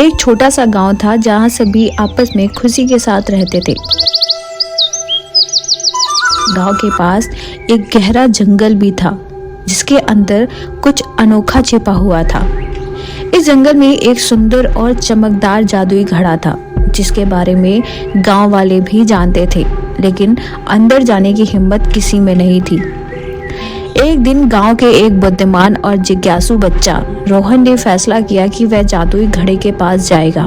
एक छोटा सा गांव था जहां सभी आपस में खुशी के साथ रहते थे। गांव के पास एक गहरा जंगल भी था जिसके अंदर कुछ अनोखा छिपा हुआ था। इस जंगल में एक सुंदर और चमकदार जादुई घड़ा था जिसके बारे में गांव वाले भी जानते थे, लेकिन अंदर जाने की हिम्मत किसी में नहीं थी। एक दिन गांव के एक बुद्धिमान और जिज्ञासु बच्चा रोहन ने फैसला किया कि वह जादुई घड़े के पास जाएगा।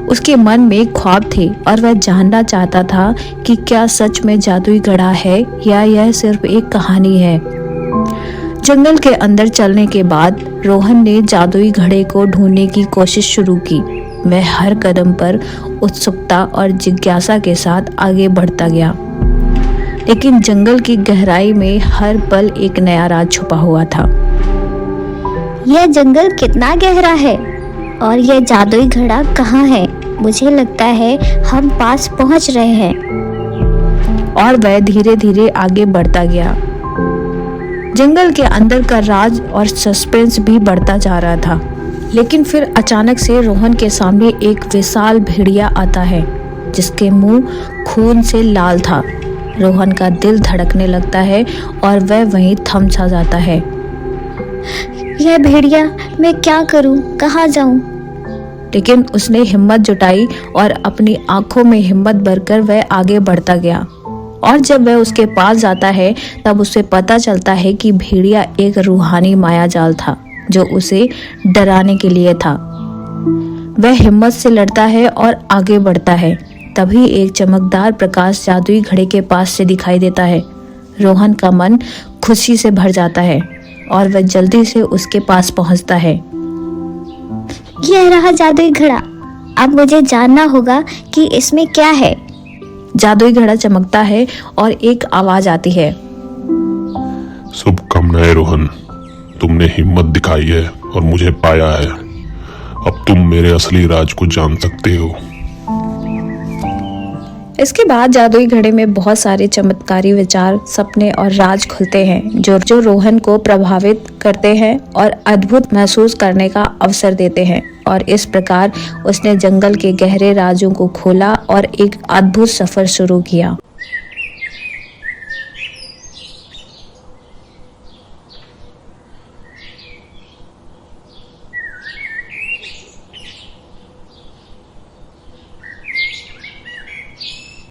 उसके मन में ख्वाब थे और वह जानना चाहता था कि क्या सच में जादुई घड़ा है या यह सिर्फ एक कहानी है। जंगल के अंदर चलने के बाद रोहन ने जादुई घड़े को ढूंढने की कोशिश शुरू की। वह हर कदम पर उत्सुकता और जिज्ञासा के साथ आगे बढ़ता गया, लेकिन जंगल की गहराई में हर पल एक नया राज छुपा हुआ था। यह जंगल कितना गहरा है और यह जादुई घड़ा कहाँ है? मुझे लगता है हम पास पहुँच रहे हैं। और वह धीरे धीरे आगे बढ़ता गया। जंगल के अंदर का राज और सस्पेंस भी बढ़ता जा रहा था, लेकिन फिर अचानक से रोहन के सामने एक विशाल भेड़िया आता है जिसके मुंह खून से लाल था। रोहन का दिल धड़कने लगता है और वह वहीं थम सा जाता है। यह भेड़िया, मैं क्या करूं? कहाँ जाऊं? लेकिन उसने हिम्मत जुटाई और अपनी आंखों में हिम्मत भरकर वह आगे बढ़ता गया। और जब वह उसके पास जाता है तब उसे पता चलता है कि भेड़िया एक रूहानी मायाजाल था जो उसे डराने के लिए था। वह हिम्मत से लड़ता है और आगे बढ़ता है। तभी एक चमकदार प्रकाश जादुई घड़े के पास से दिखाई देता है। रोहन का मन खुशी से भर जाता है और वह जल्दी से उसके पास पहुंचता है। यह रहा जादुई घड़ा। अब मुझे जानना होगा कि इसमें क्या है। जादुई घड़ा चमकता है और एक आवाज आती है। शुभकामनाएं रोहन, तुमने हिम्मत दिखाई है और मुझे पाया है। अब तुम मेरे असली राज को जान सकते हो। इसके बाद जादुई घड़े में बहुत सारे चमत्कारी विचार, सपने और राज खुलते हैं जो रोहन को प्रभावित करते हैं और अद्भुत महसूस करने का अवसर देते हैं। और इस प्रकार उसने जंगल के गहरे राजों को खोला और एक अद्भुत सफर शुरू किया।